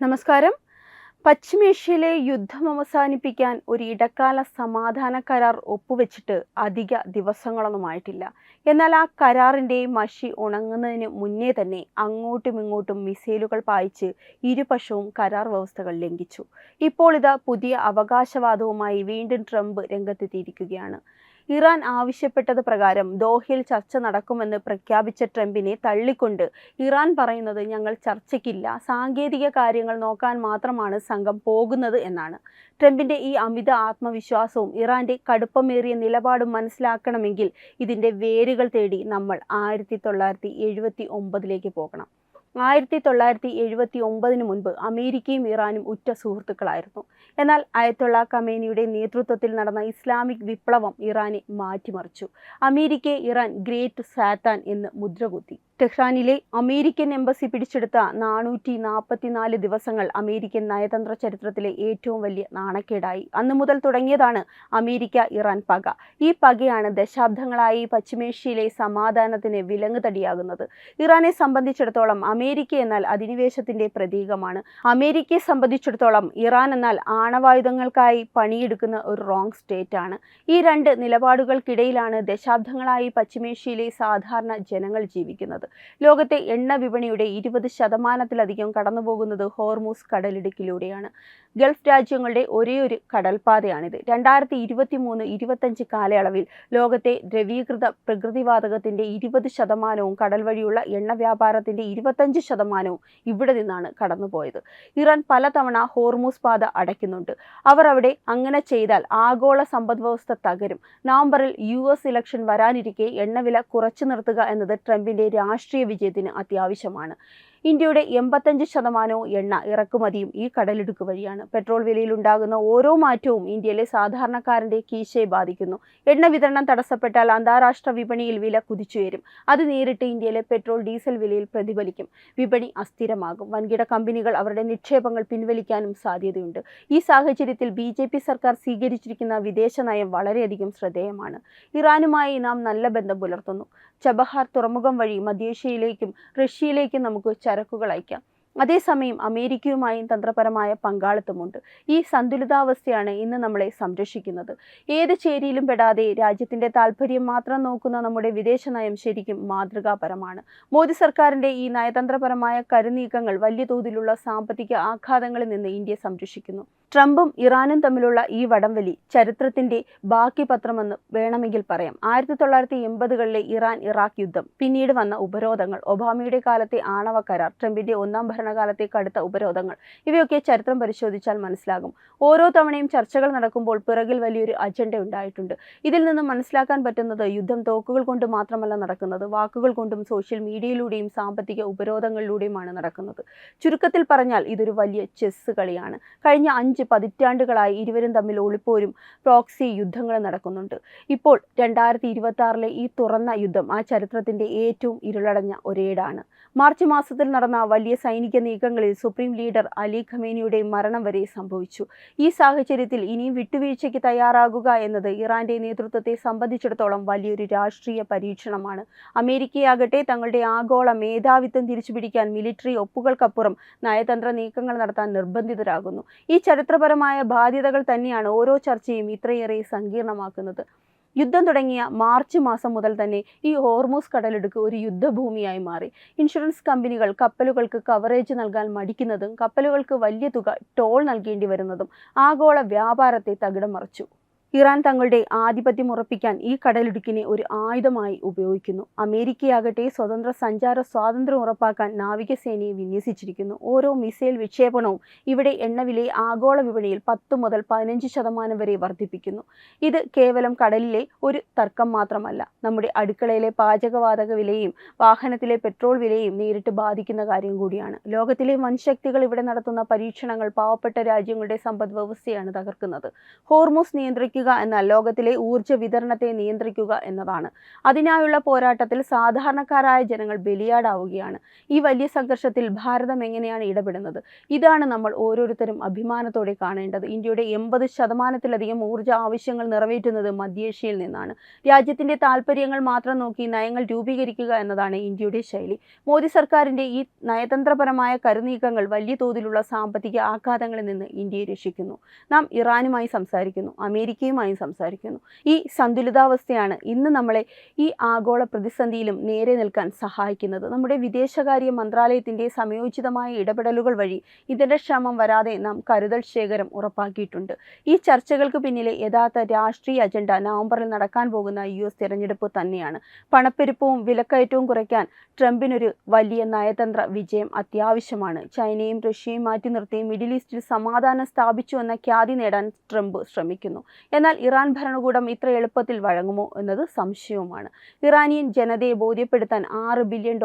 നമസ്കാരം. പശ്ചിമേഷ്യയിലെ യുദ്ധം അവസാനിപ്പിക്കാൻ ഒരു ഇടക്കാല സമാധാന കരാർ ഒപ്പുവെച്ചിട്ട് അധിക ദിവസങ്ങളൊന്നുമായിട്ടില്ല. എന്നാൽ ആ കരാറിൻ്റെ മഷി ഉണങ്ങുന്നതിന് മുന്നേ തന്നെ അങ്ങോട്ടും ഇങ്ങോട്ടും മിസൈലുകൾ പായിച്ച് ഇരുപക്ഷവും കരാർ വ്യവസ്ഥകൾ ലംഘിച്ചു. ഇപ്പോൾ ഇതാ പുതിയ അവകാശവാദവുമായി വീണ്ടും ട്രംപ് രംഗത്തെത്തിയിരിക്കുകയാണ്. ഇറാൻ ആവശ്യപ്പെട്ടത് പ്രകാരം ദോഹയിൽ ചർച്ച നടക്കുമെന്ന് പ്രഖ്യാപിച്ച ട്രംപിനെ തള്ളിക്കൊണ്ട് ഇറാൻ പറയുന്നത് ഞങ്ങൾ ചർച്ചയ്ക്കില്ല, സാങ്കേതിക കാര്യങ്ങൾ നോക്കാൻ മാത്രമാണ് സംഘം പോകുന്നത് എന്നാണ്. ട്രംപിന്റെ ഈ അമിത ആത്മവിശ്വാസവും ഇറാന്റെ കടുപ്പമേറിയ നിലപാടും മനസ്സിലാക്കണമെങ്കിൽ ഇതിന്റെ വേരുകൾ തേടി നമ്മൾ 1979 പോകണം. 1979 മുൻപ് അമേരിക്കയും ഇറാനും ഉറ്റ സുഹൃത്തുക്കളായിരുന്നു. എന്നാൽ അയതൊള്ള ഖമേനിയുടെ നേതൃത്വത്തിൽ നടന്ന ഇസ്ലാമിക് വിപ്ലവം ഇറാനെ മാറ്റിമറിച്ചു. അമേരിക്കയെ ഇറാൻ ഗ്രേറ്റ് സാത്താൻ എന്ന് മുദ്രകുത്തി. ടെഹ്റാനിലെ അമേരിക്കൻ എംബസി പിടിച്ചെടുത്ത 444 ദിവസങ്ങൾ അമേരിക്കൻ നയതന്ത്ര ചരിത്രത്തിലെ ഏറ്റവും വലിയ നാണക്കേടായി. അന്നു മുതൽ തുടങ്ങിയതാണ് അമേരിക്ക ഇറാൻ പക. ഈ പകയാണ് ദശാബ്ദങ്ങളായി പശ്ചിമേഷ്യയിലെ സമാധാനത്തിന് വിലങ്ങുതടിയാകുന്നത്. ഇറാനെ സംബന്ധിച്ചിടത്തോളം അമേരിക്ക എന്നാൽ അധിനിവേശത്തിന്റെ പ്രതീകമാണ്. അമേരിക്കയെ സംബന്ധിച്ചിടത്തോളം ഇറാൻ എന്നാൽ ആണവായുധങ്ങൾക്കായി പണിയെടുക്കുന്ന ഒരു റോങ് സ്റ്റേറ്റ് ആണ്. ഈ രണ്ട് നിലപാടുകൾക്കിടയിലാണ് ദശാബ്ദങ്ങളായി പശ്ചിമേഷ്യയിലെ സാധാരണ ജനങ്ങൾ ജീവിക്കുന്നത്. ലോകത്തെ എണ്ണ വിപണിയുടെ 20% കടന്നുപോകുന്നത് ഹോർമൂസ് കടലിടുക്കിലൂടെയാണ്. ഗൾഫ് രാജ്യങ്ങളുടെ ഒരേയൊരു കടൽപാതയാണിത്. 2023-25 കാലയളവിൽ ലോകത്തെ ദ്രവീകൃത പ്രകൃതിവാതകത്തിന്റെ 20% കടൽ വഴിയുള്ള എണ്ണ വ്യാപാരത്തിന്റെ 25% ഇവിടെ നിന്നാണ് കടന്നുപോയത്. ഇറാൻ പലതവണ ഹോർമൂസ് പാത അടയ്ക്കുന്നുണ്ട്. അവർ അവിടെ അങ്ങനെ ചെയ്താൽ ആഗോള സമ്പദ്വ്യവസ്ഥ തകരും. നവംബറിൽ US ഇലക്ഷൻ വരാനിരിക്കെ എണ്ണവില കുറച്ചു നിർത്തുക എന്നത് ട്രംപിന്റെ രാഷ്ട്രീയ വിജയത്തിന് അത്യാവശ്യമാണ്. ഇന്ത്യയുടെ 85% എണ്ണ ഇറക്കുമതിയും ഈ കടലിടുക്ക് വഴിയാണ്. പെട്രോൾ വിലയിൽ ഉണ്ടാകുന്ന ഓരോ മാറ്റവും ഇന്ത്യയിലെ സാധാരണക്കാരന്റെ കീശയെ ബാധിക്കുന്നു. എണ്ണ വിതരണം തടസ്സപ്പെട്ടാൽ അന്താരാഷ്ട്ര വിപണിയിൽ വില കുതിച്ചുയരും. അത് നേരിട്ട് ഇന്ത്യയിലെ പെട്രോൾ ഡീസൽ വിലയിൽ പ്രതിഫലിക്കും. വിപണി അസ്ഥിരമാകും. വൻകിട കമ്പനികൾ അവരുടെ നിക്ഷേപങ്ങൾ പിൻവലിക്കാനും സാധ്യതയുണ്ട്. ഈ സാഹചര്യത്തിൽ BJP സർക്കാർ സ്വീകരിച്ചിരിക്കുന്ന വിദേശ നയം വളരെയധികം ശ്രദ്ധേയമാണ്. ഇറാനുമായി നാം നല്ല ബന്ധം പുലർത്തുന്നു. ചബഹാർ തുറമുഖം വഴി മധ്യേഷ്യയിലേക്കും റഷ്യയിലേക്കും നമുക്ക് ചരക്കുകൾ അയക്കാം. അതേസമയം അമേരിക്കയുമായും തന്ത്രപരമായ പങ്കാളിത്തമുണ്ട്. ഈ സന്തുലിതാവസ്ഥയാണ് ഇന്ന് നമ്മളെ സംരക്ഷിക്കുന്നത്. ഏത് ചേരിയിലും പെടാതെ രാജ്യത്തിന്റെ താല്പര്യം മാത്രം നോക്കുന്ന നമ്മുടെ വിദേശ നയം ശരിക്കും മാതൃകാപരമാണ്. മോദി സർക്കാരിന്റെ ഈ നയതന്ത്രപരമായ കരുനീക്കങ്ങൾ വലിയ തോതിലുള്ള സാമ്പത്തിക ആഘാതങ്ങളിൽ നിന്ന് ഇന്ത്യയെ സംരക്ഷിക്കുന്നു. ട്രംപും ഇറാനും തമ്മിലുള്ള ഈ വടംവലി ചരിത്രത്തിന്റെ ബാക്കി പത്രമെന്ന് വേണമെങ്കിൽ പറയാം. 1980കളിലെ ഇറാൻ-ഇറാഖ് യുദ്ധം, പിന്നീട് വന്ന ഉപരോധങ്ങൾ, ഒബാമയുടെ കാലത്തെ ആണവ കരാർ, ട്രംപിന്റെ ഒന്നാം ഭരണകാലത്തെ കടുത്ത ഉപരോധങ്ങൾ, ഇവയൊക്കെ ചരിത്രം പരിശോധിച്ചാൽ മനസ്സിലാകും. ഓരോ തവണയും ചർച്ചകൾ നടക്കുമ്പോൾ പിറകിൽ വലിയൊരു അജണ്ട ഉണ്ടായിട്ടുണ്ട്. ഇതിൽ നിന്ന് മനസ്സിലാക്കാൻ പറ്റുന്നത് യുദ്ധം തോക്കുകൾ കൊണ്ട് മാത്രമല്ല നടക്കുന്നത്, വാക്കുകൾ കൊണ്ടും സോഷ്യൽ മീഡിയയിലൂടെയും സാമ്പത്തിക ഉപരോധങ്ങളിലൂടെയുമാണ് നടക്കുന്നത്. ചുരുക്കത്തിൽ പറഞ്ഞാൽ ഇതൊരു വലിയ ചെസ് കളിയാണ്. കഴിഞ്ഞ 5 പതിറ്റാണ്ടുകളായി ഇരുവരും തമ്മിൽ ഒളിപ്പോരും പ്രോക്സി യുദ്ധങ്ങൾ നടക്കുന്നുണ്ട്. ഇപ്പോൾ 2026 ഈ തുറന്ന യുദ്ധം ആ ചരിത്രത്തിന്റെ ഏറ്റവും ഇരുളടഞ്ഞ ഒരേടാണ്. മാർച്ച് മാസത്തിൽ നടന്ന വലിയ സൈനിക നീക്കങ്ങളിൽ സുപ്രീം ലീഡർ അലി ഖമേനിയുടെ മരണം വരെ സംഭവിച്ചു. ഈ സാഹചര്യത്തിൽ ഇനിയും വിട്ടുവീഴ്ചയ്ക്ക് തയ്യാറാകുക എന്നത് ഇറാന്റെ നേതൃത്വത്തെ സംബന്ധിച്ചിടത്തോളം വലിയൊരു രാഷ്ട്രീയ പരീക്ഷണമാണ്. അമേരിക്കയാകട്ടെ തങ്ങളുടെ ആഗോള മേധാവിത്വം തിരിച്ചുപിടിക്കാൻ മിലിറ്ററി ഒപ്പുകൾക്കപ്പുറം നയതന്ത്ര നീക്കങ്ങൾ നടത്താൻ നിർബന്ധിതരാകുന്നു. ഈ ചരിത്രപരമായ ബാധ്യതകൾ തന്നെയാണ് ഓരോ ചർച്ചയും ഇത്രയേറെ സങ്കീർണമാക്കുന്നത്. യുദ്ധം തുടങ്ങിയ മാർച്ച് മാസം മുതൽ തന്നെ ഈ ഹോർമൂസ് കടലിടുക്ക് ഒരു യുദ്ധഭൂമിയായി മാറി. ഇൻഷുറൻസ് കമ്പനികൾ കപ്പലുകൾക്ക് കവറേജ് നൽകാൻ മടിക്കുന്നതും കപ്പലുകൾക്ക് വലിയ തുക ടോൾ നൽകേണ്ടി വരുന്നതും ആഗോള വ്യാപാരത്തെ തകിടം മറിച്ചു. ഇറാൻ തങ്ങളുടെ ആധിപത്യം ഉറപ്പിക്കാൻ ഈ കടലിടുക്കിനെ ഒരു ആയുധമായി ഉപയോഗിക്കുന്നു. അമേരിക്കയാകട്ടെ സ്വതന്ത്ര സഞ്ചാര സ്വാതന്ത്ര്യം ഉറപ്പാക്കാൻ നാവികസേനയെ വിന്യസിച്ചിരിക്കുന്നു. ഓരോ മിസൈൽ വിക്ഷേപണവും ഇവിടെ എണ്ണവിലയെ ആഗോള വിപണിയിൽ 10 മുതൽ 15% വരെ വർദ്ധിപ്പിക്കുന്നു. ഇത് കേവലം കടലിലെ ഒരു തർക്കം മാത്രമല്ല, നമ്മുടെ അടുക്കളയിലെ പാചകവാതക വിലയും വാഹനത്തിലെ പെട്രോൾ വിലയും നേരിട്ട് ബാധിക്കുന്ന കാര്യം കൂടിയാണ്. ലോകത്തിലെ വൻശക്തികൾ ഇവിടെ നടത്തുന്ന പരീക്ഷണങ്ങൾ പാവപ്പെട്ട രാജ്യങ്ങളുടെ സമ്പദ് വ്യവസ്ഥയാണ് തകർക്കുന്നത്. ഹോർമൂസ് നിയന്ത്രിക്കുക ചെയ്യുക എന്നാൽ ലോകത്തിലെ ഊർജ്ജ വിതരണത്തെ നിയന്ത്രിക്കുക എന്നതാണ്. അതിനായുള്ള പോരാട്ടത്തിൽ സാധാരണക്കാരായ ജനങ്ങൾ ബലിയാടാവുകയാണ്. ഈ വലിയ സംഘർഷത്തിൽ ഭാരതം എങ്ങനെയാണ് ഇടപെടുന്നത്? ഇതാണ് നമ്മൾ ഓരോരുത്തരും അഭിമാനത്തോടെ കാണേണ്ടത്. ഇന്ത്യയുടെ 80% ഊർജ്ജ ആവശ്യങ്ങൾ നിറവേറ്റുന്നത് മധ്യേഷ്യയിൽ നിന്നാണ്. രാജ്യത്തിന്റെ താൽപ്പര്യങ്ങൾ മാത്രം നോക്കി നയങ്ങൾ രൂപീകരിക്കുക എന്നതാണ് ഇന്ത്യയുടെ ശൈലി. മോദി സർക്കാരിന്റെ ഈ നയതന്ത്രപരമായ കരുനീക്കങ്ങൾ വലിയ തോതിലുള്ള സാമ്പത്തിക ആഘാതങ്ങളിൽ നിന്ന് ഇന്ത്യയെ രക്ഷിക്കുന്നു. നാം ഇറാനുമായി സംസാരിക്കുന്നു, അമേരിക്കയുമായും സംസാരിക്കുന്നു. ഈ സന്തുലിതാവസ്ഥയാണ് ഇന്ന് നമ്മളെ ഈ ആഗോള പ്രതിസന്ധിയിലും നേരെ നിൽക്കാൻ സഹായിക്കുന്നത്. നമ്മുടെ വിദേശകാര്യ മന്ത്രാലയത്തിന്റെ സമയോചിതമായ ഇടപെടലുകൾ വഴി ഇതിന്റെ ക്ഷമം വരാതെ നാം കരുതൽ ശേഖരം ഉറപ്പാക്കിയിട്ടുണ്ട്. ഈ ചർച്ചകൾക്ക് പിന്നിലെ യഥാർത്ഥ രാഷ്ട്രീയ അജണ്ട നവംബറിൽ നടക്കാൻ പോകുന്ന US തിരഞ്ഞെടുപ്പ് തന്നെയാണ്. പണപ്പെരുപ്പവും വിലക്കയറ്റവും കുറയ്ക്കാൻ ട്രംപിനൊരു വലിയ നയതന്ത്ര വിജയം അത്യാവശ്യമാണ്. ചൈനയും റഷ്യയും മാറ്റി നിർത്തി മിഡിൽ ഈസ്റ്റിൽ സമാധാനം സ്ഥാപിച്ചു എന്ന ഖ്യാതി നേടാൻ ട്രംപ് ശ്രമിക്കുന്നു. എന്നാൽ ഇറാൻ ഭരണകൂടം ഇത്ര എളുപ്പത്തിൽ വഴങ്ങുമോ എന്നത് സംശയവുമാണ്. ഇറാനിയൻ ജനതയെ ബോധ്യപ്പെടുത്താൻ $6 ബില്യൺ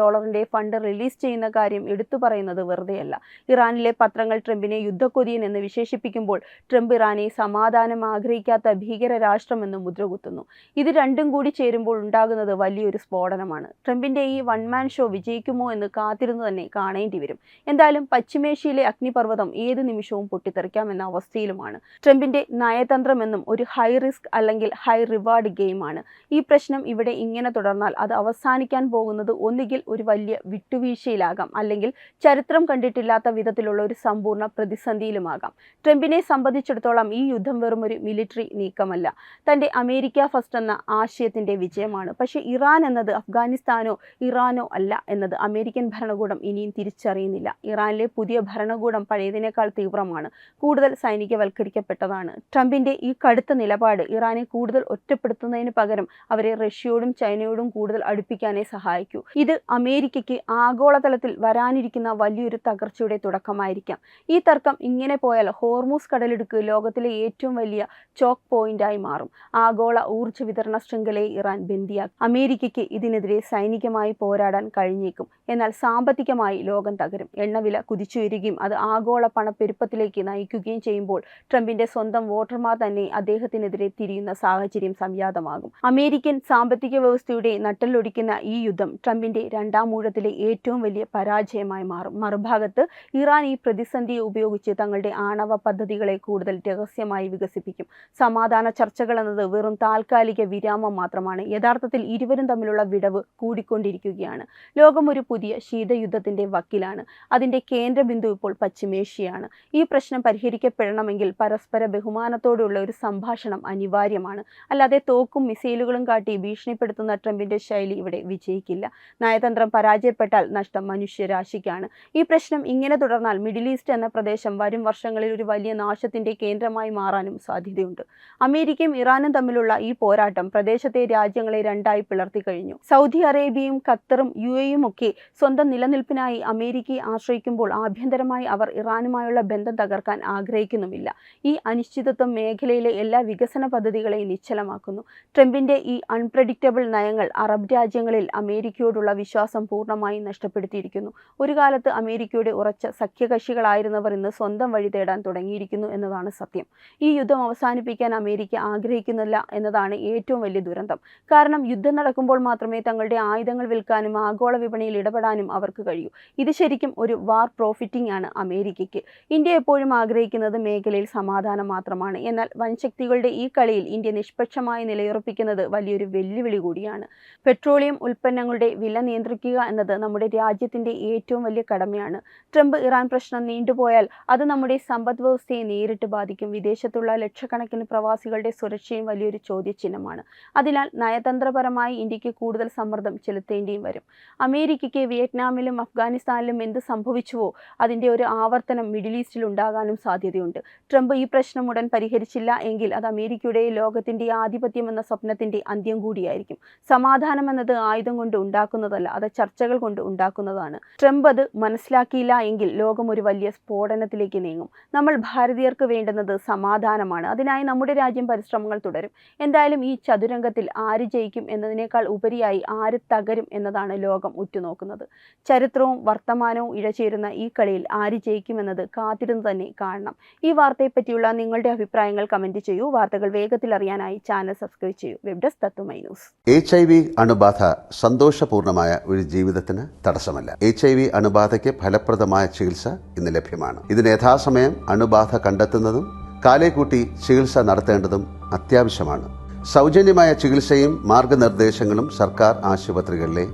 ഫണ്ട് റിലീസ് ചെയ്യുന്ന കാര്യം എടുത്തു പറയുന്നത് വെറുതെയല്ല. ഇറാനിലെ പത്രങ്ങൾ ട്രംപിനെ യുദ്ധക്കൊതിയൻ എന്ന് വിശേഷിപ്പിക്കുമ്പോൾ ട്രംപ് ഇറാനെ സമാധാനം ആഗ്രഹിക്കാത്ത ഭീകര രാഷ്ട്രമെന്ന് മുദ്രകുത്തുന്നു. ഇത് രണ്ടും കൂടി ചേരുമ്പോൾ ഉണ്ടാകുന്നത് വലിയൊരു സ്ഫോടനമാണ്. ട്രംപിന്റെ ഈ വൺമാൻ ഷോ വിജയിക്കുമോ എന്ന് കാത്തിരുന്നു തന്നെ കാണേണ്ടി വരും. എന്തായാലും പശ്ചിമേഷ്യയിലെ അഗ്നിപർവ്വതം ഏത് നിമിഷവും പൊട്ടിത്തെറിക്കാം എന്ന അവസ്ഥയിലുമാണ്. ട്രംപിന്റെ നയതന്ത്രമെന്നും ഒരു ഹൈ റിസ്ക് അല്ലെങ്കിൽ ഹൈ റിവാർഡ് ഗെയിമാണ്. ഈ പ്രശ്നം ഇവിടെ ഇങ്ങനെ തുടർന്നാൽ അത് അവസാനിക്കാൻ പോകുന്നത് ഒന്നുകിൽ ഒരു വലിയ വിട്ടുവീഴ്ചയിലാകാം, അല്ലെങ്കിൽ ചരിത്രം കണ്ടിട്ടില്ലാത്ത വിധത്തിലുള്ള ഒരു സമ്പൂർണ്ണ പ്രതിസന്ധിയിലുമാകാം. ട്രംപിനെ സംബന്ധിച്ചിടത്തോളം ഈ യുദ്ധം വെറും ഒരു മിലിറ്ററി നീക്കമല്ല, തന്റെ അമേരിക്ക ഫസ്റ്റ് എന്ന ആശയത്തിന്റെ വിജയമാണ്. പക്ഷേ ഇറാൻ എന്നത് അഫ്ഗാനിസ്ഥാനോ ഇറാനോ അല്ല എന്നത് അമേരിക്കൻ ഭരണകൂടം ഇനിയും തിരിച്ചറിയുന്നില്ല. ഇറാനിലെ പുതിയ ഭരണകൂടം പഴയതിനേക്കാൾ തീവ്രമാണ്, കൂടുതൽ സൈനികവൽക്കരിക്കപ്പെട്ടതാണ്. ട്രംപിന്റെ ഈ കടുത്ത നിലപാട് ഇറാനെ കൂടുതൽ ഒറ്റപ്പെടുത്തുന്നതിന് പകരം അവരെ റഷ്യയോടും ചൈനയോടും കൂടുതൽ അടുപ്പിക്കാനേ സഹായിക്കൂ. ഇത് അമേരിക്കയ്ക്ക് ആഗോളതലത്തിൽ വരാനിരിക്കുന്ന വലിയൊരു തകർച്ചയുടെ തുടക്കമായിരിക്കാം. ഈ തർക്കം ഇങ്ങനെ പോയാൽ ഹോർമൂസ് കടലിടുക്ക് ലോകത്തിലെ ഏറ്റവും വലിയ ചോക്ക് പോയിന്റായി മാറും. ആഗോള ഊർജ്ജ വിതരണ ശൃംഖലയെ ഇറാൻ ബന്ദിയാക്കും. അമേരിക്കയ്ക്ക് ഇതിനെതിരെ സൈനികമായി പോരാടാൻ കഴിഞ്ഞേക്കും. എന്നാൽ സാമ്പത്തികമായി ലോകം തകരും. എണ്ണവില കുതിച്ചുയരുകയും അത് ആഗോള പണപ്പെരുപ്പത്തിലേക്ക് നയിക്കുകയും ചെയ്യുമ്പോൾ ട്രംപിന്റെ സ്വന്തം വോട്ടർമാർ തന്നെ അദ്ദേഹത്തിനെതിരെ തിരിയുന്ന സാഹചര്യം സംജാതമാകും. അമേരിക്കൻ സാമ്പത്തിക വ്യവസ്ഥയുടെ നട്ടെല്ലൊടിക്കുന്ന ഈ യുദ്ധം ട്രംപിന്റെ രണ്ടാം ഊഴത്തിലെ ഏറ്റവും വലിയ പരാജയമായി മാറും. മറുഭാഗത്ത് ഇറാൻ ഈ പ്രതിസന്ധിയെ ഉപയോഗിച്ച് തങ്ങളുടെ ആണവ പദ്ധതികളെ കൂടുതൽ രഹസ്യമായി വികസിപ്പിക്കും. സമാധാന ചർച്ചകൾ എന്നത് വെറും താൽക്കാലിക വിരാമം മാത്രമാണ്. യഥാർത്ഥത്തിൽ ഇരുവരും തമ്മിലുള്ള വിടവ് കൂടിക്കൊണ്ടിരിക്കുകയാണ്. ലോകം ഒരു പുതിയ ശീതയുദ്ധത്തിന്റെ വക്കിലാണ്. അതിന്റെ കേന്ദ്രബിന്ദു ഇപ്പോൾ പശ്ചിമേഷ്യയാണ്. ഈ പ്രശ്നം പരിഹരിക്കപ്പെടണമെങ്കിൽ പരസ്പര ബഹുമാനത്തോടുള്ള ഒരു സംഭാഷണം അനിവാര്യമാണ്. അല്ലാതെ തോക്കും മിസൈലുകളും കാട്ടി ഭീഷണിപ്പെടുത്തുന്ന ട്രംപിന്റെ ശൈലി ഇവിടെ വിജയിക്കില്ല. നയതന്ത്രം പരാജയപ്പെട്ടാൽ നഷ്ടം മനുഷ്യരാശിക്കാണ്. ഈ പ്രശ്നം ഇങ്ങനെ തുടർന്നാൽ മിഡിൽ ഈസ്റ്റ് എന്ന പ്രദേശം വരും വർഷങ്ങളിൽ ഒരു വലിയ നാശത്തിന്റെ കേന്ദ്രമായി മാറാനും സാധ്യതയുണ്ട്. അമേരിക്കയും ഇറാനും തമ്മിലുള്ള ഈ പോരാട്ടം പ്രദേശത്തെ രാജ്യങ്ങളെ രണ്ടായി പിളർത്തി കഴിഞ്ഞു. സൗദി അറേബ്യയും ഖത്തറും UAEയും ഒക്കെ സ്വന്തം നിലനിൽപ്പിനായി അമേരിക്കയെ ആശ്രയിക്കുമ്പോൾ ആഭ്യന്തരമായി അവർ ഇറാനുമായുള്ള ബന്ധം തകർക്കാൻ ആഗ്രഹിക്കുന്നുമില്ല. ഈ അനിശ്ചിതത്വം മേഖലയിലെ എല്ലാ വികസന പദ്ധതികളെയും നിശ്ചലമാക്കുന്നു. ട്രംപിന്റെ ഈ അൺപ്രഡിക്റ്റബിൾ നയങ്ങൾ അറബ് രാജ്യങ്ങളിൽ അമേരിക്കയോടുള്ള വിശ്വാസം പൂർണ്ണമായും നഷ്ടപ്പെടുത്തിയിരിക്കുന്നു. ഒരു കാലത്ത് അമേരിക്കയുടെ ഉറച്ച സഖ്യകക്ഷികളായിരുന്നവർ ഇന്ന് സ്വന്തം വഴി തേടാൻ തുടങ്ങിയിരിക്കുന്നു എന്നതാണ് സത്യം. ഈ യുദ്ധം അവസാനിപ്പിക്കാൻ അമേരിക്ക ആഗ്രഹിക്കുന്നില്ല എന്നതാണ് ഏറ്റവും വലിയ ദുരന്തം. കാരണം യുദ്ധം നടക്കുമ്പോൾ മാത്രമേ തങ്ങളുടെ ആയുധങ്ങൾ വിൽക്കാനും ആഗോള വിപണിയിൽ ഇടപെടാനും അവർക്ക് കഴിയൂ. ഇത് ശരിക്കും ഒരു വാർ പ്രോഫിറ്റിംഗ് ആണ് അമേരിക്കയ്ക്ക്. ഇന്ത്യ എപ്പോഴും ആഗ്രഹിക്കുന്നത് മേഖലയിൽ സമാധാനം മാത്രമാണ്. എന്നാൽ വൻശക്തികളുടെ ഈ കളിയിൽ ഇന്ത്യ നിഷ്പക്ഷമായി നിലയുറപ്പിക്കുന്നത് വലിയൊരു വെല്ലുവിളി കൂടിയാണ്. പെട്രോളിയം ഉൽപ്പന്നങ്ങളുടെ വില നിയന്ത്രിക്കുക എന്നത് നമ്മുടെ രാജ്യത്തിന്റെ ഏറ്റവും വലിയ കടമയാണ്. ട്രംപ് ഇറാൻ പ്രശ്നം നീണ്ടുപോയാൽ അത് നമ്മുടെ സമ്പദ് വ്യവസ്ഥയെ നേരിട്ട് ബാധിക്കും. വിദേശത്തുള്ള ലക്ഷക്കണക്കിന് പ്രവാസികളുടെ സുരക്ഷയും വലിയൊരു ചോദ്യചിഹ്നമാണ്. അതിനാൽ നയതന്ത്രപരമായി ഇന്ത്യക്ക് കൂടുതൽ സമ്മർദ്ദം ചെലുത്തേണ്ടിയും വരും. അമേരിക്കയ്ക്ക് വിയറ്റ്നാമിലും അഫ്ഗാനിസ്ഥാനിലും എന്ത് സംഭവിച്ചുവോ അതിന്റെ ഒരു ആവർത്തനം മിഡിൽ ഈസ്റ്റിൽ ഉണ്ടാകാനും സാധ്യതയുണ്ട്. ട്രംപ് ഈ പ്രശ്നം ഉടൻ പരിഹരിച്ചില്ല എങ്കിൽ അത് അമേരിക്കയുടെ ലോകത്തിന്റെ ആധിപത്യം എന്ന സ്വപ്നത്തിന്റെ അന്ത്യം കൂടിയായിരിക്കും. സമാധാനം എന്നത് ആയുധം കൊണ്ട് ഉണ്ടാക്കുന്നതല്ല, അത് ചർച്ചകൾ കൊണ്ട് ഉണ്ടാക്കുന്നതാണ്. ട്രംപ് അത് മനസ്സിലാക്കിയില്ല എങ്കിൽ ലോകം ഒരു വലിയ സ്ഫോടനത്തിലേക്ക് നീങ്ങും. നമ്മൾ ഭാരതീയർക്ക് വേണ്ടുന്നത് സമാധാനമാണ്. അതിനായി നമ്മുടെ രാജ്യം പരിശ്രമങ്ങൾ തുടരും. എന്തായാലും ഈ ചതുരംഗത്തിൽ ആര് ജയിക്കും എന്നതിനേക്കാൾ ഉപരിയായി ആര് തകരും എന്നതാണ് ലോകം ഉറ്റുനോക്കുന്നത്. ചരിത്രവും വർത്തമാനവും ഇഴചേരുന്ന ഈ കളിയിൽ ആര് ജയിക്കുമെന്നത് കാത്തിരുന്ന് തന്നെ കാണണം. ഈ വാർത്തയെപ്പറ്റിയുള്ള നിങ്ങളുടെ അഭിപ്രായങ്ങൾ കമൻറ്റ് ചെയ്യൂ. വാർത്തകൾ വേഗത്തിൽ അറിയാനായി ചാനൽ സബ്സ്ക്രൈബ് ചെയ്യൂ. വെബ് ഡെസ്ക് തത്വമൈ ന്യൂസ്. HIV അണുബാധ സന്തോഷപൂർണമായ ഒരു ജീവിതത്തിന് തടസ്സമല്ല. HIV അണുബാധയ്ക്ക് ഫലപ്രദമായ ചികിത്സ ഇന്ന് ലഭ്യമാണ്. ഇതിന് യഥാസമയം അണുബാധ കണ്ടെത്തുന്നതും കാലേക്കൂട്ടി ചികിത്സ നടത്തേണ്ടതും അത്യാവശ്യമാണ്. സൗജന്യമായ ചികിത്സയും മാർഗനിർദ്ദേശങ്ങളും സർക്കാർ ആശുപത്രികളിലെ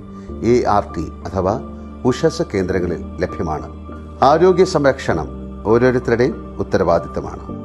ART അഥവാ ഉഷസ് കേന്ദ്രങ്ങളിൽ ലഭ്യമാണ്. ആരോഗ്യ സംരക്ഷണം ഓരോരുത്തരുടെയും ഉത്തരവാദിത്തമാണ്.